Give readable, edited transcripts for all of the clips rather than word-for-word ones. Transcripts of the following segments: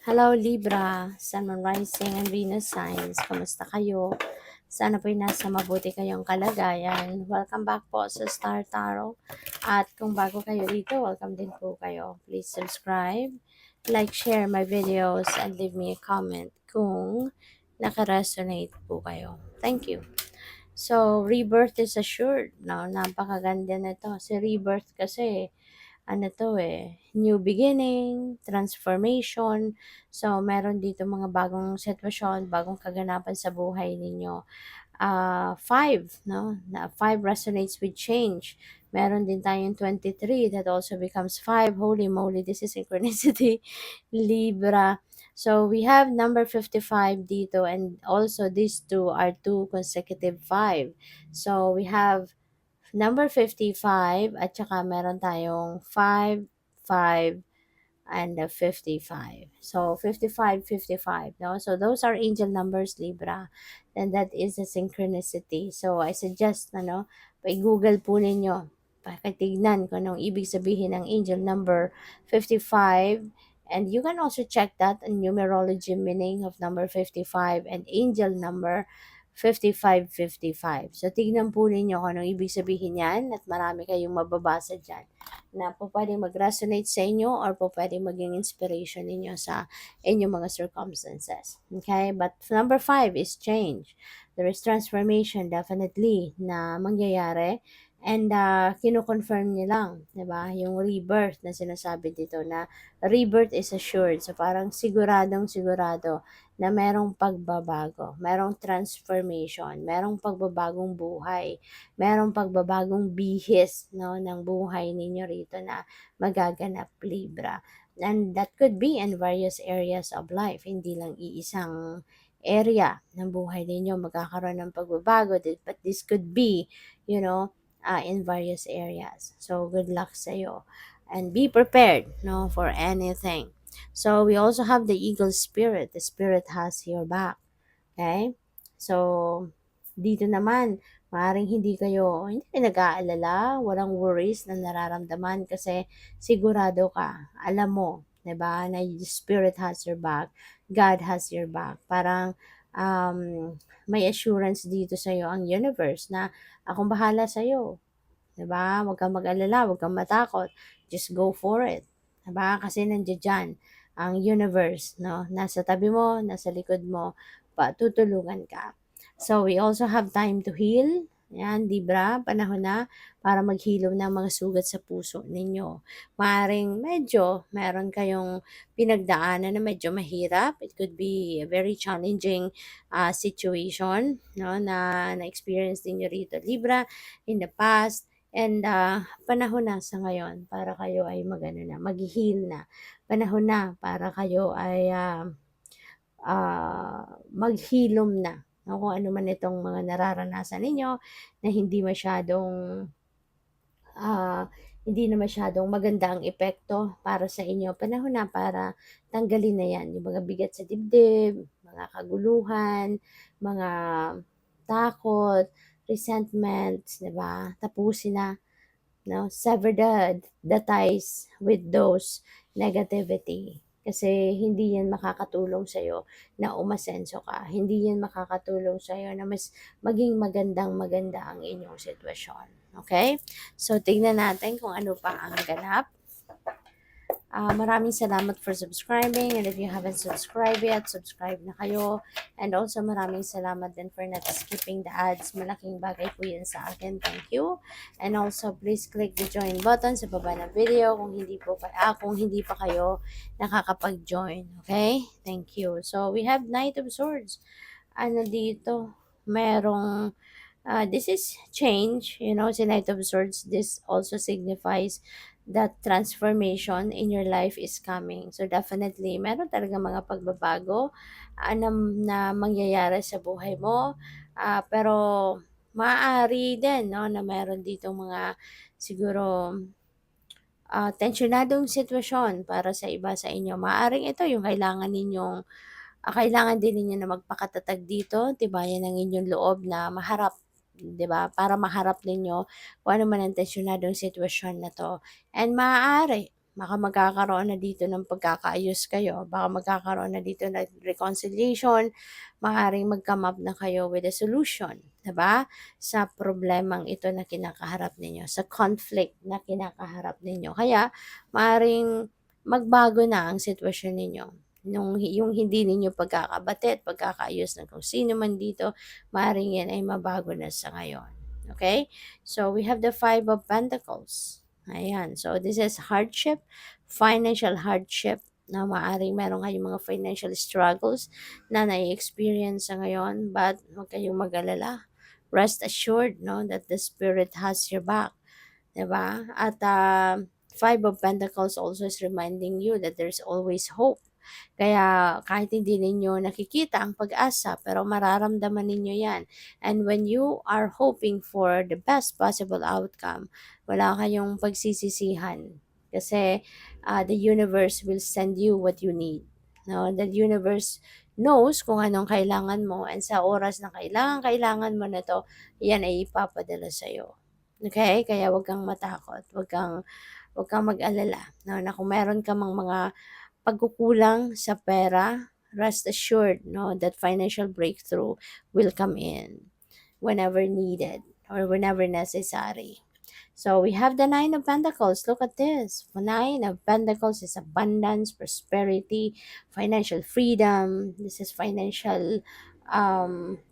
Hello Libra, Sun, Moon, Rising, and Venus signs. Kamusta kayo? Sana po'y nasa mabuti kayong kalagayan. Welcome back po sa Star Tarot. At kung bago kayo dito, welcome din po kayo. Please subscribe, like, share my videos, and leave me a comment kung nakaresonate po kayo. Thank you. So, rebirth is assured. No? Napakaganda na to. Si rebirth kasi, ano to new beginning, transformation. So, meron dito mga bagong sitwasyon, bagong kaganapan sa buhay ninyo. Five, no? Five resonates with change. Meron din tayong 23 that also becomes 5. Holy moly, this is synchronicity. Libra. So, we have number 55 dito, and also these two are two consecutive 5. So, we have number 55 at saka meron tayong 5, 5, and 55. So 55, 55, no? So those are angel numbers, Libra. And that is a synchronicity. So I suggest, ano, i-google po ninyo. Pakitignan kung anong ibig sabihin ng angel number 55. And you can also check that in numerology meaning of number 55 and angel number 5555. So tignan po ninyo kung anong ibig sabihin yan at marami kayong mababasa dyan na po pwedeng mag-resonate sa inyo or po pwedeng maging inspiration ninyo sa inyong mga circumstances. Okay? But number 5 is change. There is transformation definitely na mangyayari, and kino-confirm niya lang, 'di ba? Yung rebirth na sinasabi dito, na rebirth is assured. So parang siguradong sigurado na merong pagbabago, merong transformation, merong pagbabagong buhay, merong pagbabagong bihis, no, ng buhay ninyo rito na magaganap, Libra. And that could be in various areas of life, hindi lang iisang area ng buhay ninyo magkakaroon ng pagbabago, but this could be, in various areas. So good luck sa iyo, and be prepared, no, for anything. So we also have the eagle spirit. The spirit has your back. Okay? So, dito naman, maaaring hindi kayo nag-aalala, walang worries na nararamdaman kasi sigurado ka, alam mo, 'di ba, na the spirit has your back, God has your back. Parang may assurance dito sa iyo ang universe na akong bahala sa iyo, 'di ba? Huwag kang mag-alala, huwag kang matakot. Just go for it. 'Di ba? Kasi nandiyan diyan ang universe, no? Nasa tabi mo, nasa likod mo, patutulungan ka. So, we also have time to heal. Yan, Libra, panahon na para maghilom ng mga sugat sa puso ninyo. Maaring meron kayong pinagdaanan na medyo mahirap. It could be a very challenging situation, no, na-experience ninyo rito, Libra, in the past. And panahon na sa ngayon para kayo ay mag-heal na. Panahon na para kayo ay maghilom na, no, kung ano man itong mga nararanasan ninyo na ah, hindi na masyadong maganda ang epekto para sa inyo. Panahon na para tanggalin na yan, yung mga bigat sa dibdib, mga kaguluhan, mga takot, resentments, 'di ba? Tapusin na, no? Sever the ties with those negativity. Kasi hindi yan makakatulong sa'yo na umasenso ka. Hindi yan makakatulong sa'yo na mas maging magandang-maganda ang inyong sitwasyon. Okay? So, tignan natin kung ano pa ang ganap. Maraming salamat for subscribing, and if you haven't subscribed yet, subscribe na kayo. And also maraming salamat din for not skipping the ads. Malaking bagay po yan sa akin. Thank you. And also please click the join button sa baba ng video kung hindi pa kayo nakakapag-join. Okay? Thank you. So we have Knight of Swords. Ano dito? Merong this is change, si Knight of Swords. This also signifies that transformation in your life is coming. So definitely, meron talaga mga pagbabago na mangyayari sa buhay mo. Pero maaari din, no, na meron dito mga siguro tensyonadong sitwasyon para sa iba sa inyo. Maaring ito yung kailangan din ninyo na magpakatatag dito, tibayan ng inyong loob na maharap, 'di ba? Para maharap ninyo kung ano man ang tensyonadong sitwasyon na 'to. And maaari, Baka magkakaroon na dito ng pagkakaayos kayo, baka magkakaroon na dito ng reconciliation, maaaring mag-come up na kayo with a solution, 'di ba? Sa problemang ito na kinakaharap ninyo, sa conflict na kinakaharap ninyo. Kaya maaaring magbago na ang sitwasyon ninyo. Yung hindi ninyo pagkakabati at pagkakaayos ng kung sino man dito, maaaring yan ay mabago na sa ngayon. Okay? So, we have the Five of Pentacles. Ayan. So, this is hardship, financial hardship na maaaring meron kayong mga financial struggles na nai-experience sa ngayon, but huwag kayong mag-alala. Rest assured, no, that the Spirit has your back. Diba? At Five of Pentacles also is reminding you that there's always hope. Kaya kahit hindi ninyo nakikita ang pag-asa, pero mararamdaman ninyo yan. And when you are hoping for the best possible outcome, wala kayong pagsisisihan. Kasi the universe will send you what you need. No? The universe knows kung anong kailangan mo, and sa oras na kailangan mo na to, yan ay ipapadala sa'yo. Okay? Kaya wag kang matakot, wag kang mag-alala, no? Na kung meron ka mang mga pagkukulang sa pera, rest assured, no, that financial breakthrough will come in whenever needed or whenever necessary. So we have the Nine of Pentacles. Look at this. The Nine of Pentacles is abundance, prosperity, financial freedom. This is financial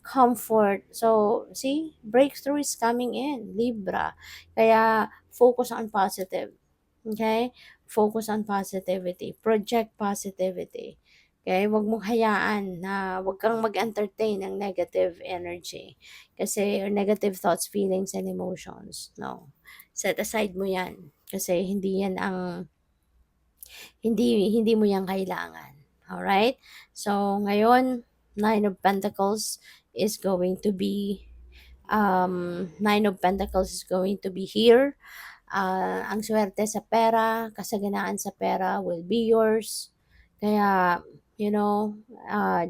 comfort. So, see, breakthrough is coming in, Libra. Kaya, focus on positive. Okay? Focus on positivity. Project positivity. Okay? Huwag mong hayaan na huwag kang mag-entertain ng negative energy. Kasi, or negative thoughts, feelings, and emotions. No. Set aside mo yan. Kasi hindi mo yan kailangan. Alright? So, ngayon, Nine of Pentacles is going to be, Nine of Pentacles is going to be here. Ang swerte sa pera, kasaganaan sa pera will be yours. Kaya,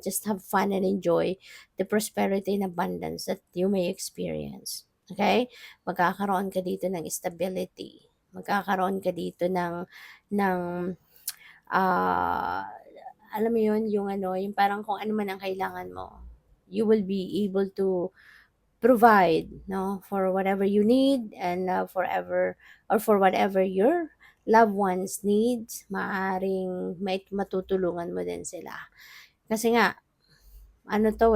just have fun and enjoy the prosperity and abundance that you may experience. Okay? Magkakaroon ka dito ng stability. Magkakaroon ka dito ng ah, alam mo yun, yung parang kung ano man ang kailangan mo, you will be able to provide, no, for whatever you need, and forever or for whatever your loved ones needs, maaring may matutulungan mo din sila. Kasi nga, ano to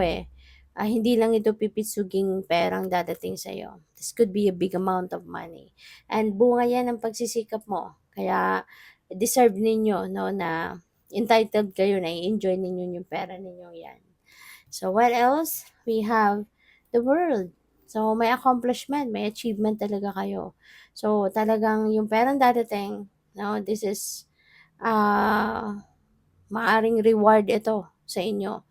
hindi lang ito pipitsuging perang dadating sa'yo. This could be a big amount of money. And bunga yan ng pagsisikap mo. Kaya, deserve ninyo, no, na entitled kayo na i-enjoy ninyo yung pera ninyo yan. So, what else? We have the world. So, may accomplishment, may achievement talaga kayo. So, talagang yung perang dadating, no, this is, maaring reward ito sa inyo.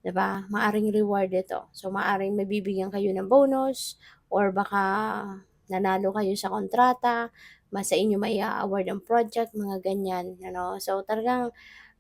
'Di ba? Maaring reward ito. So, maaring mabibigyan kayo ng bonus, or baka nanalo kayo sa kontrata, sa inyo may award ang project, mga ganyan. So, talagang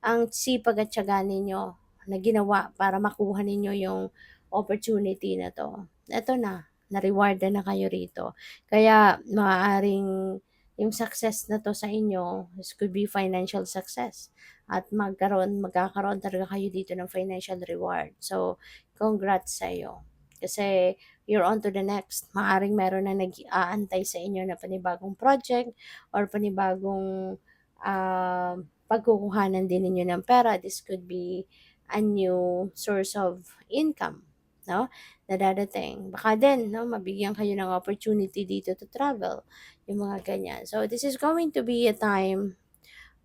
ang sipag at tiyaga ninyo na ginawa para makuha ninyo yung opportunity na to. Eto na-rewardan na kayo rito. Kaya maaaring yung success na to sa inyo, this could be financial success. At magkakaroon talaga kayo dito ng financial reward. So, congrats sa iyo. Kasi you're on to the next. Maaring meron na nag-aantay sa inyo na panibagong project or panibagong pagkukuhanan din ninyo ng pera. This could be a new source of income, no, na dadating. Baka din, no, mabigyan kayo ng opportunity dito to travel, yung mga ganyan. So, this is going to be a time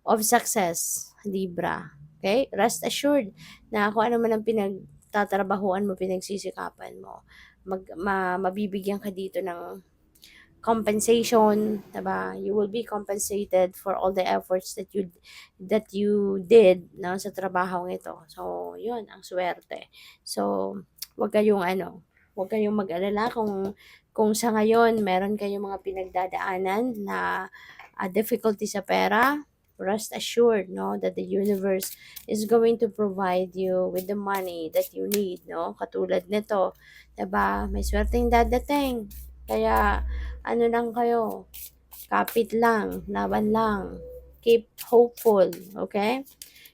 of success, Libra. Okay? Rest assured na kung ano man ang pinagtatrabahuan mo, pinagsisikapan mo, mabibigyan ka dito ng compensation, diba? You will be compensated for all the efforts that you did, no, sa trabahong ito. So, yun ang swerte. So, wag kayong mag-alala kung sa ngayon meron kayong mga pinagdadaanan na difficulty sa pera. Rest assured, no, that the universe is going to provide you with the money that you need, no? Katulad nito, 'di ba? May swerteng dadating. Kaya ano lang kayo, kapit lang, laban lang. Keep hopeful, okay?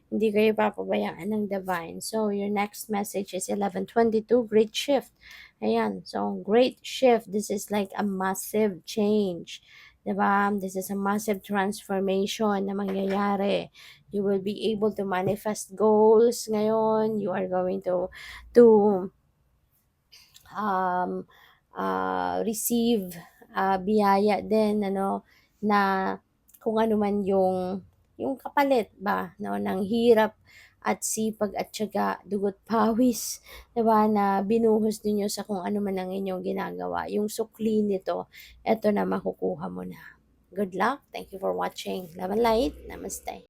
Hindi kayo papabayaan ng divine. So, your next message is 11:22, great shift. Ayan, so great shift. This is like a massive change. Diba? This is a massive transformation na mangyayari. You will be able to manifest goals ngayon. You are going to um, receive biyaya din, ano, na kung ano man yung kapalit ba, no, ng hirap at sipag at tiyaga, dugot pawis, 'di ba, na binuhos ninyo sa kung ano man ang inyong ginagawa. Yung sukli nito, eto na makukuha mo na. Good luck. Thank you for watching. Love and light. Namaste.